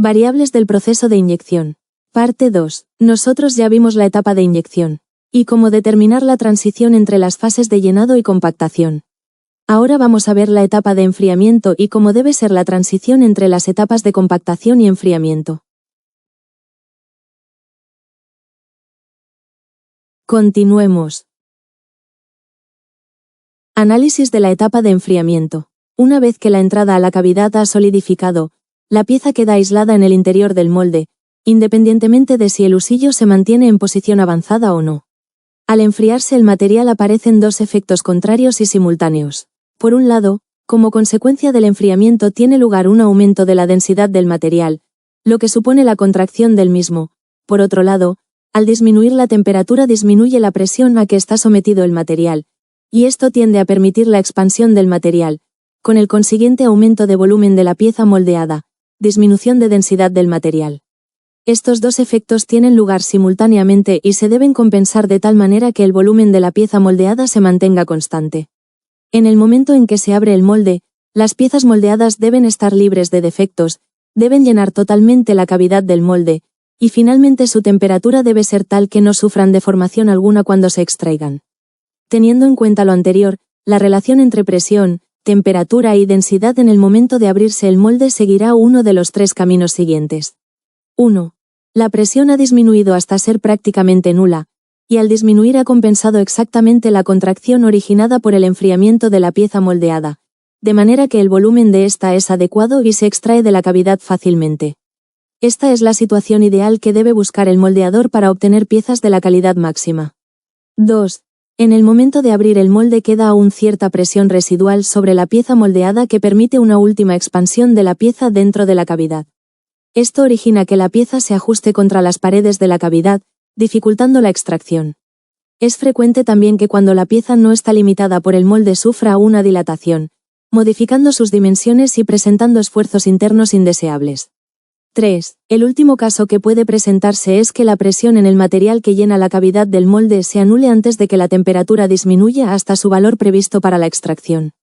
Variables del proceso de inyección. Parte 2. Nosotros ya vimos la etapa de inyección y cómo determinar la transición entre las fases de llenado y compactación. Ahora vamos a ver la etapa de enfriamiento y cómo debe ser la transición entre las etapas de compactación y enfriamiento. Continuemos. Análisis de la etapa de enfriamiento. Una vez que la entrada a la cavidad ha solidificado, la pieza queda aislada en el interior del molde, independientemente de si el husillo se mantiene en posición avanzada o no. Al enfriarse el material aparecen dos efectos contrarios y simultáneos. Por un lado, como consecuencia del enfriamiento tiene lugar un aumento de la densidad del material, lo que supone la contracción del mismo. Por otro lado, al disminuir la temperatura disminuye la presión a que está sometido el material, y esto tiende a permitir la expansión del material, con el consiguiente aumento de volumen de la pieza moldeada, disminución de densidad del material. Estos dos efectos tienen lugar simultáneamente y se deben compensar de tal manera que el volumen de la pieza moldeada se mantenga constante. En el momento en que se abre el molde, las piezas moldeadas deben estar libres de defectos, deben llenar totalmente la cavidad del molde, y finalmente su temperatura debe ser tal que no sufran deformación alguna cuando se extraigan. Teniendo en cuenta lo anterior, la relación entre presión, temperatura y densidad en el momento de abrirse el molde seguirá uno de los tres caminos siguientes. 1. La presión ha disminuido hasta ser prácticamente nula, y al disminuir ha compensado exactamente la contracción originada por el enfriamiento de la pieza moldeada, de manera que el volumen de esta es adecuado y se extrae de la cavidad fácilmente. Esta es la situación ideal que debe buscar el moldeador para obtener piezas de la calidad máxima. 2. En el momento de abrir el molde queda aún cierta presión residual sobre la pieza moldeada que permite una última expansión de la pieza dentro de la cavidad. Esto origina que la pieza se ajuste contra las paredes de la cavidad, dificultando la extracción. Es frecuente también que cuando la pieza no está limitada por el molde sufra una dilatación, modificando sus dimensiones y presentando esfuerzos internos indeseables. 3. El último caso que puede presentarse es que la presión en el material que llena la cavidad del molde se anule antes de que la temperatura disminuya hasta su valor previsto para la extracción.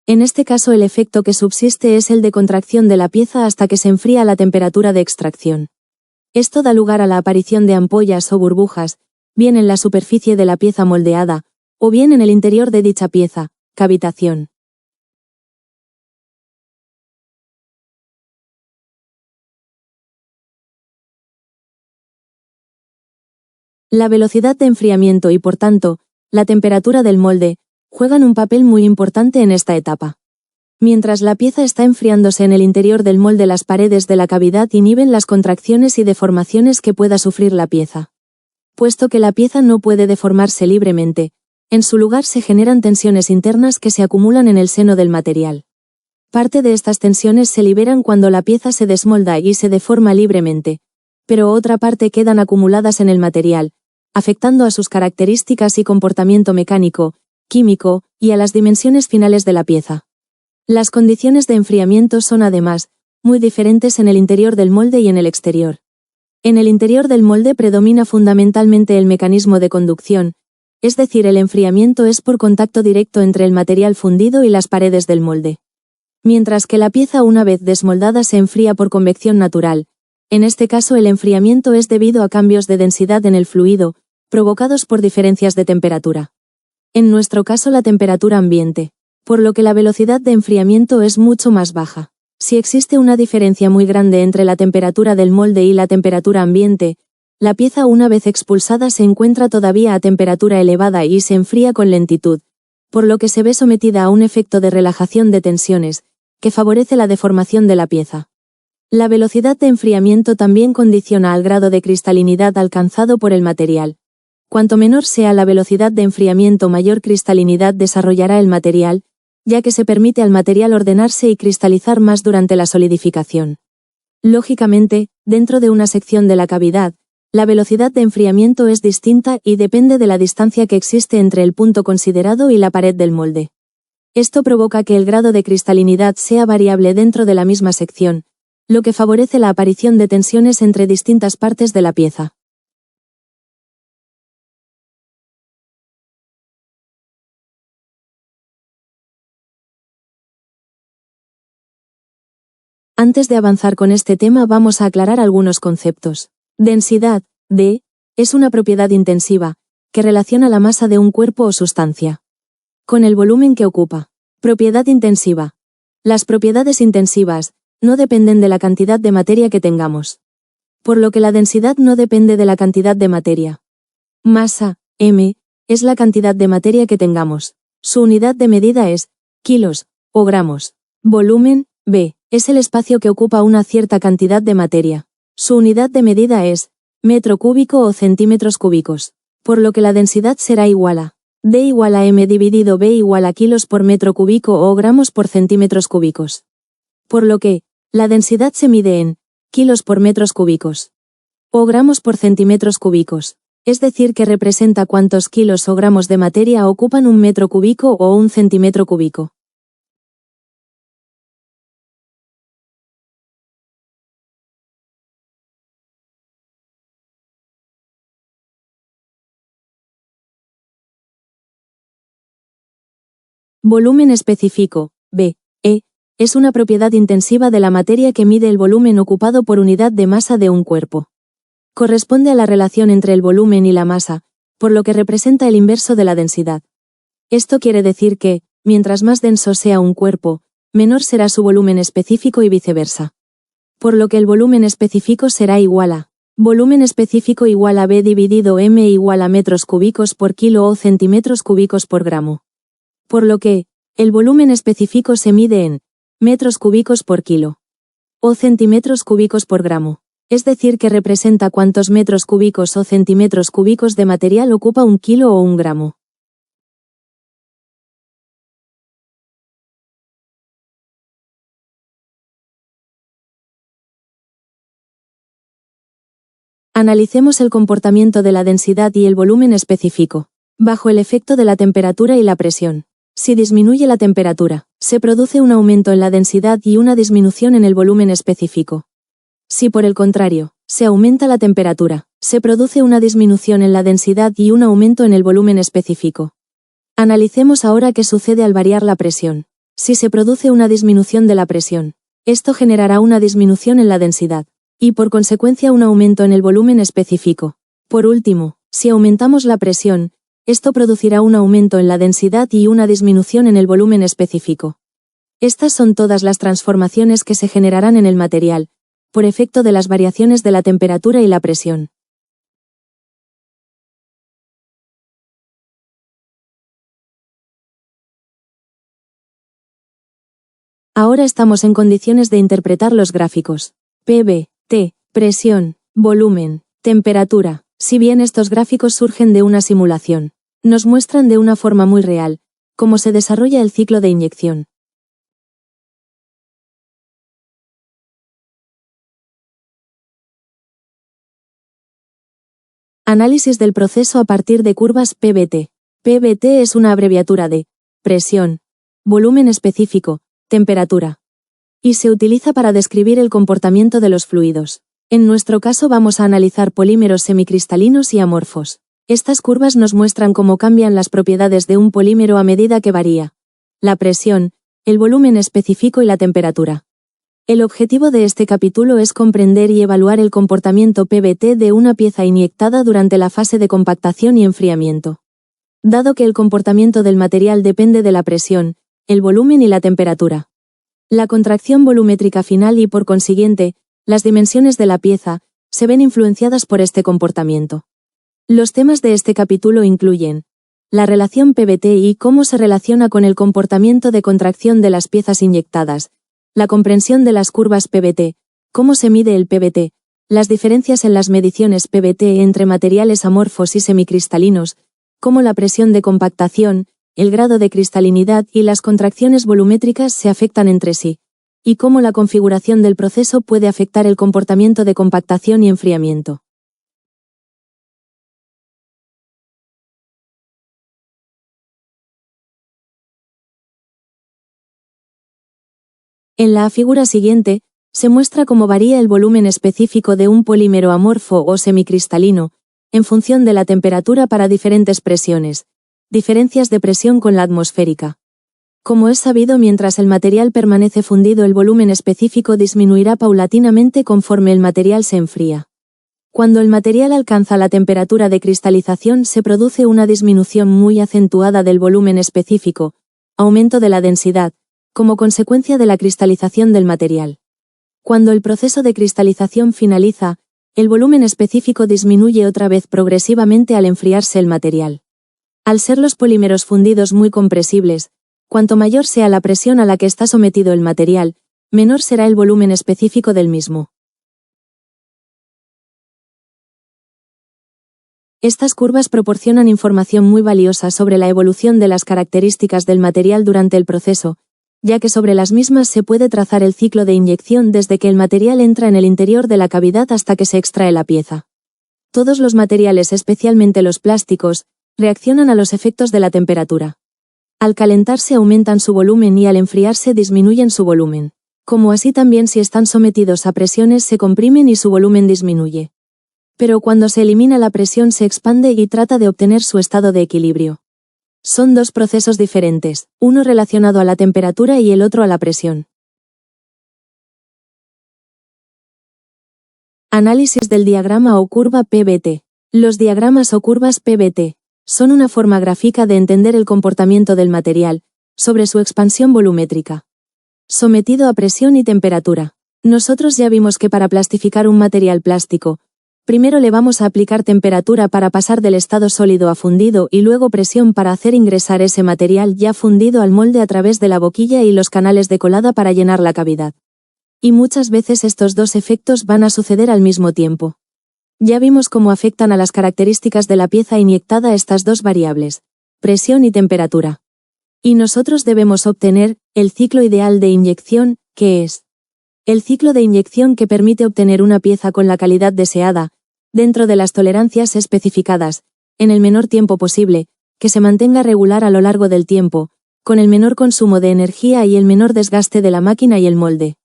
En este caso el efecto que subsiste es el de contracción de la pieza hasta que se enfría a la temperatura de extracción. Esto da lugar a la aparición de ampollas o burbujas, bien en la superficie de la pieza moldeada, o bien en el interior de dicha pieza, cavitación. La velocidad de enfriamiento y, por tanto, la temperatura del molde, juegan un papel muy importante en esta etapa. Mientras la pieza está enfriándose en el interior del molde, las paredes de la cavidad inhiben las contracciones y deformaciones que pueda sufrir la pieza. Puesto que la pieza no puede deformarse libremente, en su lugar se generan tensiones internas que se acumulan en el seno del material. Parte de estas tensiones se liberan cuando la pieza se desmolda y se deforma libremente, pero otra parte quedan acumuladas en el material, afectando a sus características y comportamiento mecánico, químico, y a las dimensiones finales de la pieza. Las condiciones de enfriamiento son además muy diferentes en el interior del molde y en el exterior. En el interior del molde predomina fundamentalmente el mecanismo de conducción, es decir, el enfriamiento es por contacto directo entre el material fundido y las paredes del molde. Mientras que la pieza una vez desmoldada se enfría por convección natural. En este caso el enfriamiento es debido a cambios de densidad en el fluido, provocados por diferencias de temperatura. En nuestro caso la temperatura ambiente, por lo que la velocidad de enfriamiento es mucho más baja. Si existe una diferencia muy grande entre la temperatura del molde y la temperatura ambiente, la pieza una vez expulsada se encuentra todavía a temperatura elevada y se enfría con lentitud, por lo que se ve sometida a un efecto de relajación de tensiones, que favorece la deformación de la pieza. La velocidad de enfriamiento también condiciona al grado de cristalinidad alcanzado por el material. Cuanto menor sea la velocidad de enfriamiento, mayor cristalinidad desarrollará el material, ya que se permite al material ordenarse y cristalizar más durante la solidificación. Lógicamente, dentro de una sección de la cavidad, la velocidad de enfriamiento es distinta y depende de la distancia que existe entre el punto considerado y la pared del molde. Esto provoca que el grado de cristalinidad sea variable dentro de la misma sección, lo que favorece la aparición de tensiones entre distintas partes de la pieza. Antes de avanzar con este tema vamos a aclarar algunos conceptos. Densidad, D, es una propiedad intensiva, que relaciona la masa de un cuerpo o sustancia con el volumen que ocupa. Propiedad intensiva. Las propiedades intensivas no dependen de la cantidad de materia que tengamos, por lo que la densidad no depende de la cantidad de materia. Masa, m, es la cantidad de materia que tengamos. Su unidad de medida es kilos o gramos. Volumen, b, es el espacio que ocupa una cierta cantidad de materia. Su unidad de medida es metro cúbico o centímetros cúbicos, por lo que la densidad será igual a D igual a m dividido b igual a kilos por metro cúbico o gramos por centímetros cúbicos. Por lo que, la densidad se mide en kilos por metros cúbicos o gramos por centímetros cúbicos, es decir que representa cuántos kilos o gramos de materia ocupan un metro cúbico o un centímetro cúbico. Volumen específico, B, E, es una propiedad intensiva de la materia que mide el volumen ocupado por unidad de masa de un cuerpo. Corresponde a la relación entre el volumen y la masa, por lo que representa el inverso de la densidad. Esto quiere decir que, mientras más denso sea un cuerpo, menor será su volumen específico y viceversa. Por lo que el volumen específico será igual a volumen específico igual a B dividido m igual a metros cúbicos por kilo o centímetros cúbicos por gramo. Por lo que, el volumen específico se mide en metros cúbicos por kilo o centímetros cúbicos por gramo, es decir que representa cuántos metros cúbicos o centímetros cúbicos de material ocupa un kilo o un gramo. Analicemos el comportamiento de la densidad y el volumen específico, bajo el efecto de la temperatura y la presión. Si disminuye la temperatura, se produce un aumento en la densidad y una disminución en el volumen específico. Si por el contrario, se aumenta la temperatura, se produce una disminución en la densidad y un aumento en el volumen específico. Analicemos ahora qué sucede al variar la presión. Si se produce una disminución de la presión, esto generará una disminución en la densidad, y por consecuencia un aumento en el volumen específico. Por último, si aumentamos la presión, esto producirá un aumento en la densidad y una disminución en el volumen específico. Estas son todas las transformaciones que se generarán en el material, por efecto de las variaciones de la temperatura y la presión. Ahora estamos en condiciones de interpretar los gráficos. PV, T, presión, volumen, temperatura. Si bien estos gráficos surgen de una simulación, nos muestran de una forma muy real cómo se desarrolla el ciclo de inyección. Análisis del proceso a partir de curvas PVT. PVT es una abreviatura de presión, volumen específico, temperatura, y se utiliza para describir el comportamiento de los fluidos. En nuestro caso vamos a analizar polímeros semicristalinos y amorfos. Estas curvas nos muestran cómo cambian las propiedades de un polímero a medida que varía la presión, el volumen específico y la temperatura. El objetivo de este capítulo es comprender y evaluar el comportamiento PVT de una pieza inyectada durante la fase de compactación y enfriamiento. Dado que el comportamiento del material depende de la presión, el volumen y la temperatura, la contracción volumétrica final y por consiguiente, las dimensiones de la pieza, se ven influenciadas por este comportamiento. Los temas de este capítulo incluyen la relación PVT y cómo se relaciona con el comportamiento de contracción de las piezas inyectadas, la comprensión de las curvas PVT, cómo se mide el PVT, las diferencias en las mediciones PVT entre materiales amorfos y semicristalinos, cómo la presión de compactación, el grado de cristalinidad y las contracciones volumétricas se afectan entre sí, y cómo la configuración del proceso puede afectar el comportamiento de compactación y enfriamiento. En la figura siguiente, se muestra cómo varía el volumen específico de un polímero amorfo o semicristalino, en función de la temperatura para diferentes presiones, diferencias de presión con la atmosférica. Como es sabido, mientras el material permanece fundido, el volumen específico disminuirá paulatinamente conforme el material se enfría. Cuando el material alcanza la temperatura de cristalización, se produce una disminución muy acentuada del volumen específico, aumento de la densidad, como consecuencia de la cristalización del material. Cuando el proceso de cristalización finaliza, el volumen específico disminuye otra vez progresivamente al enfriarse el material. Al ser los polímeros fundidos muy compresibles, cuanto mayor sea la presión a la que está sometido el material, menor será el volumen específico del mismo. Estas curvas proporcionan información muy valiosa sobre la evolución de las características del material durante el proceso, ya que sobre las mismas se puede trazar el ciclo de inyección desde que el material entra en el interior de la cavidad hasta que se extrae la pieza. Todos los materiales, especialmente los plásticos, reaccionan a los efectos de la temperatura. Al calentarse aumentan su volumen y al enfriarse disminuyen su volumen. Como así también si están sometidos a presiones se comprimen y su volumen disminuye. Pero cuando se elimina la presión se expande y trata de obtener su estado de equilibrio. Son dos procesos diferentes, uno relacionado a la temperatura y el otro a la presión. Análisis del diagrama o curva PVT. Los diagramas o curvas PVT son una forma gráfica de entender el comportamiento del material, sobre su expansión volumétrica, sometido a presión y temperatura. Nosotros ya vimos que para plastificar un material plástico, primero le vamos a aplicar temperatura para pasar del estado sólido a fundido y luego presión para hacer ingresar ese material ya fundido al molde a través de la boquilla y los canales de colada para llenar la cavidad. Y muchas veces estos dos efectos van a suceder al mismo tiempo. Ya vimos cómo afectan a las características de la pieza inyectada estas dos variables, presión y temperatura. Y nosotros debemos obtener el ciclo ideal de inyección, que es el ciclo de inyección que permite obtener una pieza con la calidad deseada, dentro de las tolerancias especificadas, en el menor tiempo posible, que se mantenga regular a lo largo del tiempo, con el menor consumo de energía y el menor desgaste de la máquina y el molde.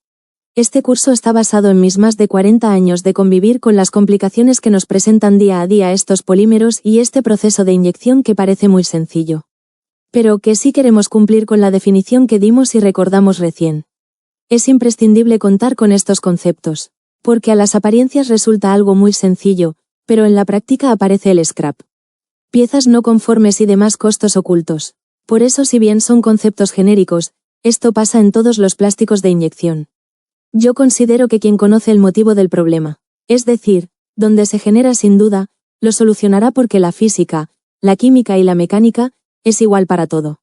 Este curso está basado en mis más de 40 años de convivir con las complicaciones que nos presentan día a día estos polímeros y este proceso de inyección que parece muy sencillo. Pero que sí queremos cumplir con la definición que dimos y recordamos recién. Es imprescindible contar con estos conceptos, porque a las apariencias resulta algo muy sencillo, pero en la práctica aparece el scrap. Piezas no conformes y demás costos ocultos. Por eso, si bien son conceptos genéricos, esto pasa en todos los plásticos de inyección. Yo considero que quien conoce el motivo del problema, es decir, donde se genera sin duda, lo solucionará porque la física, la química y la mecánica, es igual para todo.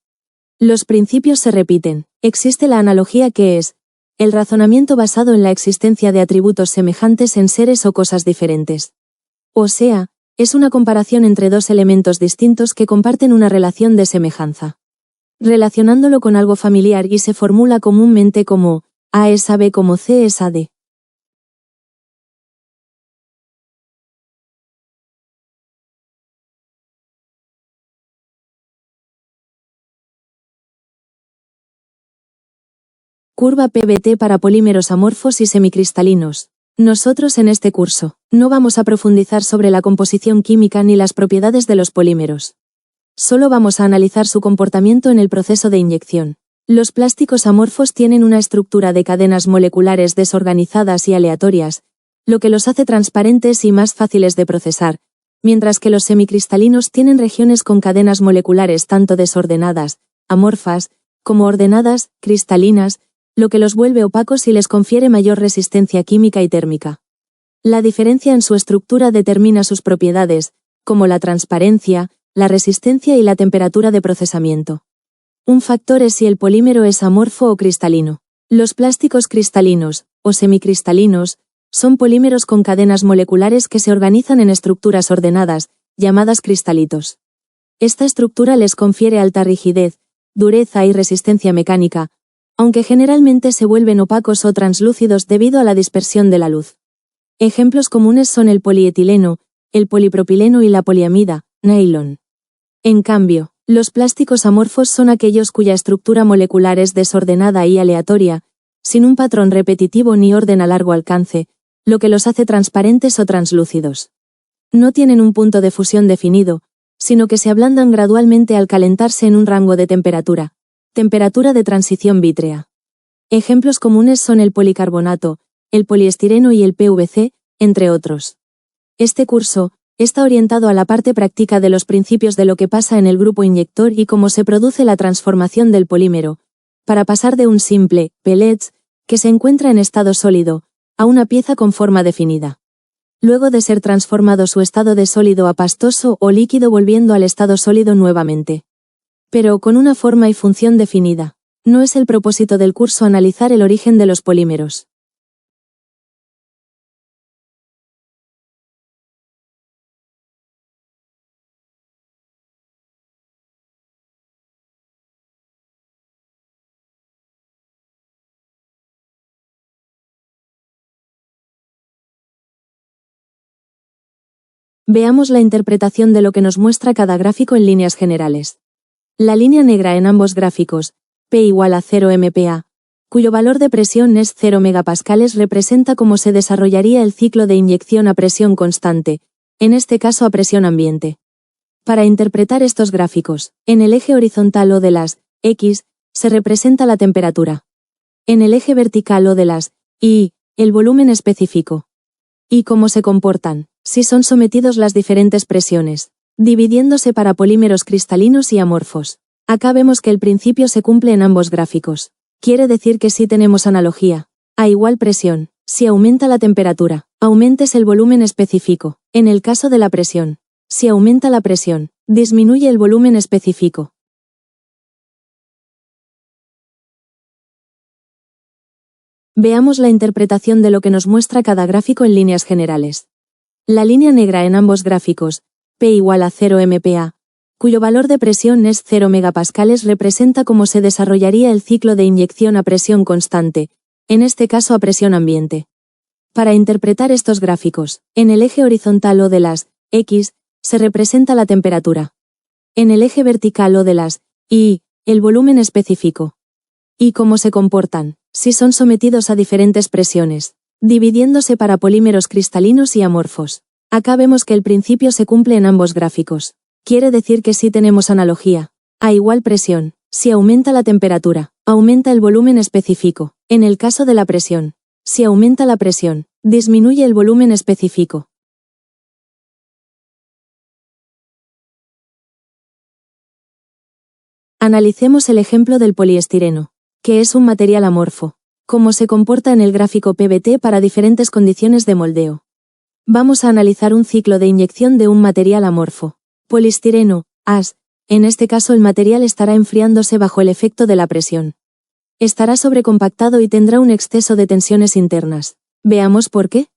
Los principios se repiten, existe la analogía que es, el razonamiento basado en la existencia de atributos semejantes en seres o cosas diferentes. O sea, es una comparación entre dos elementos distintos que comparten una relación de semejanza. Relacionándolo con algo familiar y se formula comúnmente como, A es a B como C es a D. Curva PVT para polímeros amorfos y semicristalinos. Nosotros en este curso, no vamos a profundizar sobre la composición química ni las propiedades de los polímeros. Solo vamos a analizar su comportamiento en el proceso de inyección. Los plásticos amorfos tienen una estructura de cadenas moleculares desorganizadas y aleatorias, lo que los hace transparentes y más fáciles de procesar, mientras que los semicristalinos tienen regiones con cadenas moleculares tanto desordenadas, amorfas, como ordenadas, cristalinas, lo que los vuelve opacos y les confiere mayor resistencia química y térmica. La diferencia en su estructura determina sus propiedades, como la transparencia, la resistencia y la temperatura de procesamiento. Un factor es si el polímero es amorfo o cristalino. Los plásticos cristalinos, o semicristalinos, son polímeros con cadenas moleculares que se organizan en estructuras ordenadas, llamadas cristalitos. Esta estructura les confiere alta rigidez, dureza y resistencia mecánica, aunque generalmente se vuelven opacos o translúcidos debido a la dispersión de la luz. Ejemplos comunes son el polietileno, el polipropileno y la poliamida, nylon. En cambio, los plásticos amorfos son aquellos cuya estructura molecular es desordenada y aleatoria, sin un patrón repetitivo ni orden a largo alcance, lo que los hace transparentes o translúcidos. No tienen un punto de fusión definido, sino que se ablandan gradualmente al calentarse en un rango de temperatura, Temperatura de transición vítrea. Ejemplos comunes son el policarbonato, el poliestireno y el PVC, entre otros. Este curso está orientado a la parte práctica de los principios de lo que pasa en el grupo inyector y cómo se produce la transformación del polímero, para pasar de un simple pellets, que se encuentra en estado sólido, a una pieza con forma definida. Luego de ser transformado su estado de sólido a pastoso o líquido volviendo al estado sólido nuevamente. Pero con una forma y función definida. No es el propósito del curso analizar el origen de los polímeros. Veamos la interpretación de lo que nos muestra cada gráfico en líneas generales. La línea negra en ambos gráficos, P igual a 0 MPa, cuyo valor de presión es 0 megapascales, representa cómo se desarrollaría el ciclo de inyección a presión constante, en este caso a presión ambiente. Para interpretar estos gráficos, en el eje horizontal o de las X, se representa la temperatura. En el eje vertical o de las Y, el volumen específico. Y cómo se comportan, si son sometidos las diferentes presiones, dividiéndose para polímeros cristalinos y amorfos. Acá vemos que el principio se cumple en ambos gráficos. Quiere decir que si tenemos analogía, a igual presión, si aumenta la temperatura, aumentes el volumen específico. En el caso de la presión, si aumenta la presión, disminuye el volumen específico. Veamos la interpretación de lo que nos muestra cada gráfico en líneas generales. La línea negra en ambos gráficos, P igual a 0 MPa, cuyo valor de presión es 0 megapascales, representa cómo se desarrollaría el ciclo de inyección a presión constante, en este caso a presión ambiente. Para interpretar estos gráficos, en el eje horizontal o de las X, se representa la temperatura. En el eje vertical o de las Y, el volumen específico. Y cómo se comportan, si son sometidos a diferentes presiones, dividiéndose para polímeros cristalinos y amorfos. Acá vemos que el principio se cumple en ambos gráficos. Quiere decir que si tenemos analogía, a igual presión, si aumenta la temperatura, aumenta el volumen específico. En el caso de la presión, si aumenta la presión, disminuye el volumen específico. Analicemos el ejemplo del poliestireno, que es un material amorfo. Cómo se comporta en el gráfico PVT para diferentes condiciones de moldeo. Vamos a analizar un ciclo de inyección de un material amorfo. Poliestireno, AS. En este caso el material estará enfriándose bajo el efecto de la presión. Estará sobrecompactado y tendrá un exceso de tensiones internas. Veamos por qué.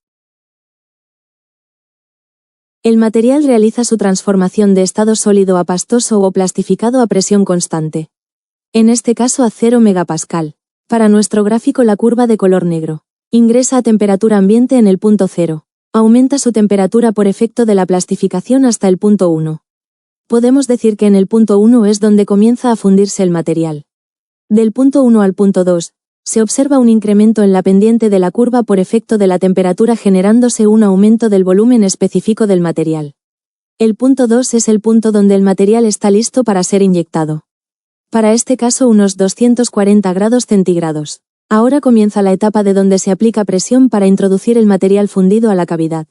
El material realiza su transformación de estado sólido a pastoso o plastificado a presión constante. En este caso a 0 megapascal. Para nuestro gráfico la curva de color negro. Ingresa a temperatura ambiente en el punto 0. Aumenta su temperatura por efecto de la plastificación hasta el punto 1. Podemos decir que en el punto 1 es donde comienza a fundirse el material. Del punto 1 al punto 2, se observa un incremento en la pendiente de la curva por efecto de la temperatura, generándose un aumento del volumen específico del material. El punto 2 es el punto donde el material está listo para ser inyectado. Para este caso unos 240 grados centígrados. Ahora comienza la etapa de donde se aplica presión para introducir el material fundido a la cavidad.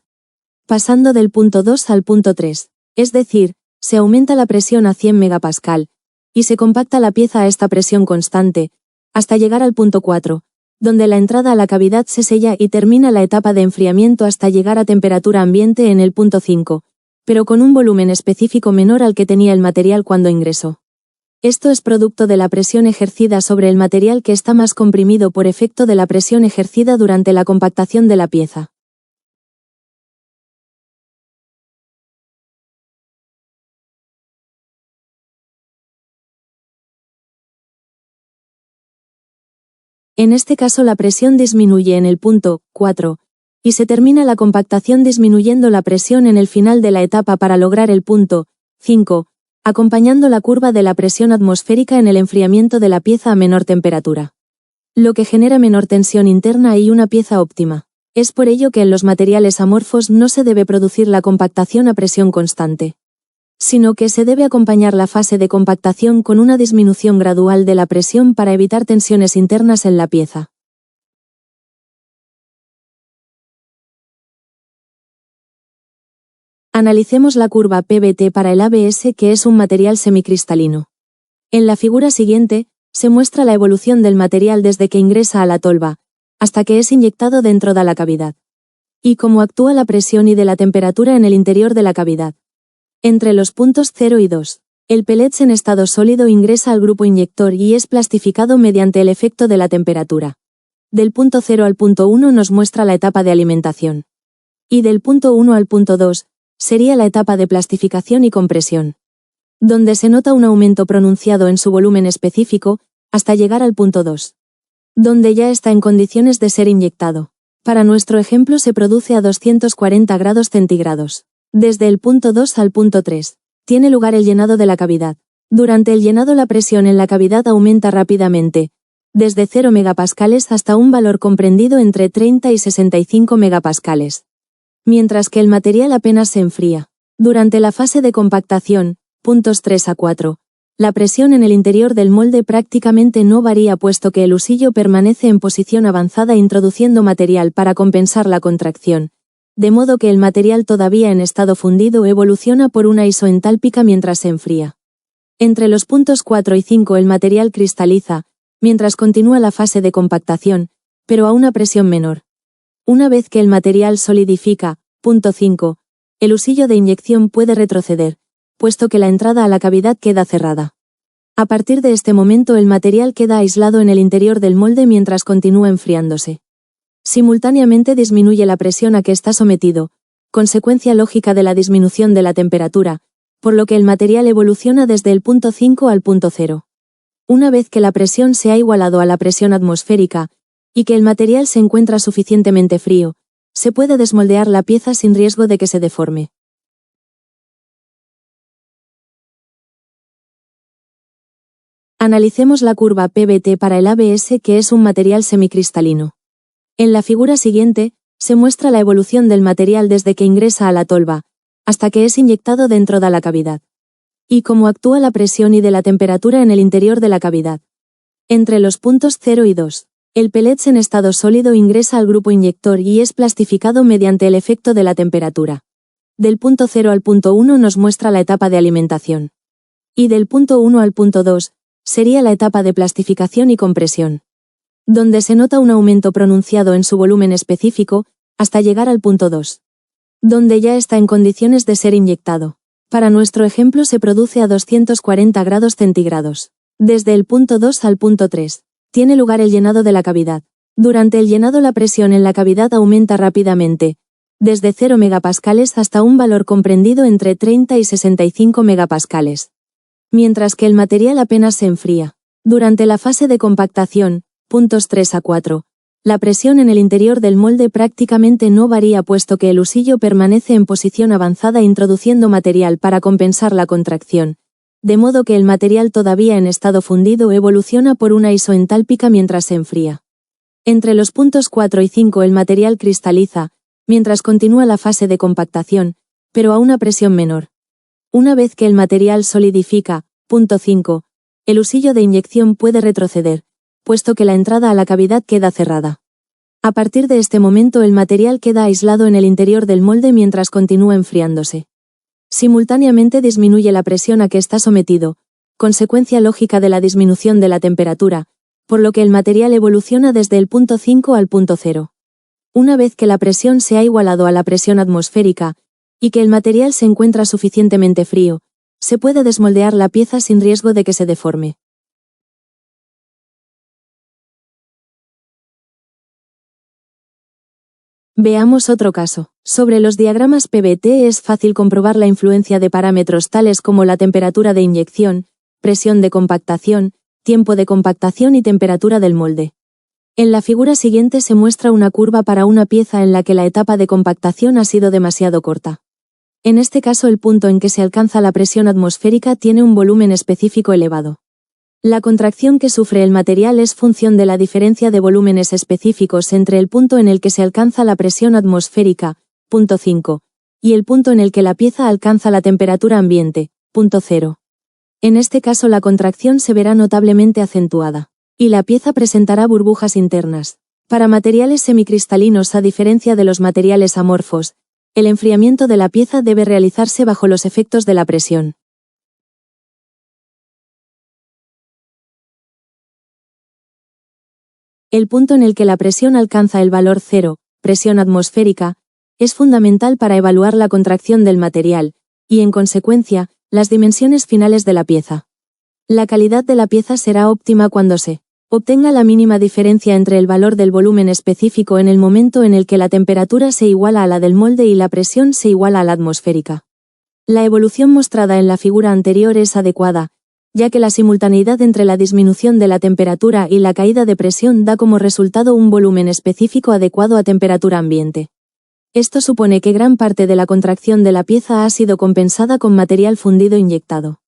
Pasando del punto 2 al punto 3, es decir, se aumenta la presión a 100 megapascal, y se compacta la pieza a esta presión constante, hasta llegar al punto 4, donde la entrada a la cavidad se sella y termina la etapa de enfriamiento hasta llegar a temperatura ambiente en el punto 5, pero con un volumen específico menor al que tenía el material cuando ingresó. Esto es producto de la presión ejercida sobre el material, que está más comprimido por efecto de la presión ejercida durante la compactación de la pieza. En este caso la presión disminuye en el punto 4, y se termina la compactación disminuyendo la presión en el final de la etapa para lograr el punto 5, acompañando la curva de la presión atmosférica en el enfriamiento de la pieza a menor temperatura. Lo que genera menor tensión interna y una pieza óptima. Es por ello que en los materiales amorfos no se debe producir la compactación a presión constante. sino que se debe acompañar la fase de compactación con una disminución gradual de la presión para evitar tensiones internas en la pieza. Analicemos la curva PVT para el ABS, que es un material semicristalino. En la figura siguiente, se muestra la evolución del material desde que ingresa a la tolva, hasta que es inyectado dentro de la cavidad. Y cómo actúa la presión y de la temperatura en el interior de la cavidad. Entre los puntos 0 y 2, el pellets en estado sólido ingresa al grupo inyector y es plastificado mediante el efecto de la temperatura. Del punto 0 al punto 1 nos muestra la etapa de alimentación. Y del punto 1 al punto 2, sería la etapa de plastificación y compresión, donde se nota un aumento pronunciado en su volumen específico, hasta llegar al punto 2, donde ya está en condiciones de ser inyectado. Para nuestro ejemplo se produce a 240 grados centígrados. Desde el punto 2 al punto 3, tiene lugar el llenado de la cavidad. Durante el llenado la presión en la cavidad aumenta rápidamente, desde 0 megapascales hasta un valor comprendido entre 30 y 65 megapascales. Mientras que el material apenas se enfría. Durante la fase de compactación, puntos 3 a 4, la presión en el interior del molde prácticamente no varía puesto que el husillo permanece en posición avanzada introduciendo material para compensar la contracción, de modo que el material todavía en estado fundido evoluciona por una isoentálpica mientras se enfría. Entre los puntos 4 y 5 el material cristaliza, mientras continúa la fase de compactación, pero a una presión menor. Una vez que el material solidifica, punto 5, el husillo de inyección puede retroceder, puesto que la entrada a la cavidad queda cerrada. A partir de este momento el material queda aislado en el interior del molde mientras continúa enfriándose. Simultáneamente disminuye la presión a que está sometido, consecuencia lógica de la disminución de la temperatura, por lo que el material evoluciona desde el punto 5 al punto 0. Una vez que la presión se ha igualado a la presión atmosférica, y que el material se encuentra suficientemente frío, se puede desmoldear la pieza sin riesgo de que se deforme. Analicemos la curva PVT para el ABS, que es un material semicristalino. En la figura siguiente, se muestra la evolución del material desde que ingresa a la tolva, hasta que es inyectado dentro de la cavidad. Y cómo actúa la presión y de la temperatura en el interior de la cavidad. Entre los puntos 0 y 2. El pellets en estado sólido ingresa al grupo inyector y es plastificado mediante el efecto de la temperatura. Del punto 0 al punto 1 nos muestra la etapa de alimentación. Y del punto 1 al punto 2, sería la etapa de plastificación y compresión, donde se nota un aumento pronunciado en su volumen específico, hasta llegar al punto 2, donde ya está en condiciones de ser inyectado. Para nuestro ejemplo se produce a 240 grados centígrados. Desde el punto 2 al punto 3. Tiene lugar el llenado de la cavidad. Durante el llenado la presión en la cavidad aumenta rápidamente, desde 0 megapascales hasta un valor comprendido entre 30 y 65 megapascales. Mientras que el material apenas se enfría. Durante la fase de compactación, puntos 3 a 4, la presión en el interior del molde prácticamente no varía puesto que el husillo permanece en posición avanzada introduciendo material para compensar la contracción, de modo que el material todavía en estado fundido evoluciona por una isoentálpica mientras se enfría. Entre los puntos 4 y 5 el material cristaliza, mientras continúa la fase de compactación, pero a una presión menor. Una vez que el material solidifica, punto 5, el husillo de inyección puede retroceder, puesto que la entrada a la cavidad queda cerrada. A partir de este momento el material queda aislado en el interior del molde mientras continúa enfriándose. Simultáneamente disminuye la presión a que está sometido, consecuencia lógica de la disminución de la temperatura, por lo que el material evoluciona desde el punto 5 al punto 0. Una vez que la presión se ha igualado a la presión atmosférica, y que el material se encuentra suficientemente frío, se puede desmoldear la pieza sin riesgo de que se deforme. Veamos otro caso. Sobre los diagramas PVT es fácil comprobar la influencia de parámetros tales como la temperatura de inyección, presión de compactación, tiempo de compactación y temperatura del molde. En la figura siguiente se muestra una curva para una pieza en la que la etapa de compactación ha sido demasiado corta. En este caso el punto en que se alcanza la presión atmosférica tiene un volumen específico elevado. La contracción que sufre el material es función de la diferencia de volúmenes específicos entre el punto en el que se alcanza la presión atmosférica, punto 5, y el punto en el que la pieza alcanza la temperatura ambiente, punto cero. En este caso la contracción se verá notablemente acentuada, y la pieza presentará burbujas internas. Para materiales semicristalinos, a diferencia de los materiales amorfos, el enfriamiento de la pieza debe realizarse bajo los efectos de la presión. El punto en el que la presión alcanza el valor cero, presión atmosférica, es fundamental para evaluar la contracción del material, y en consecuencia, las dimensiones finales de la pieza. La calidad de la pieza será óptima cuando se obtenga la mínima diferencia entre el valor del volumen específico en el momento en el que la temperatura se iguala a la del molde y la presión se iguala a la atmosférica. La evolución mostrada en la figura anterior es adecuada, ya que la simultaneidad entre la disminución de la temperatura y la caída de presión da como resultado un volumen específico adecuado a temperatura ambiente. Esto supone que gran parte de la contracción de la pieza ha sido compensada con material fundido inyectado.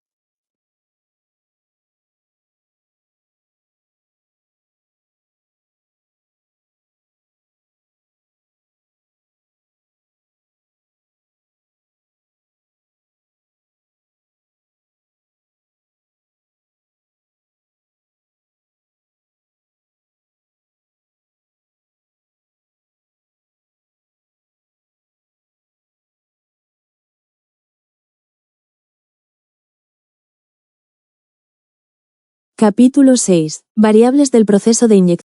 Capítulo 6. Variables del proceso de inyección.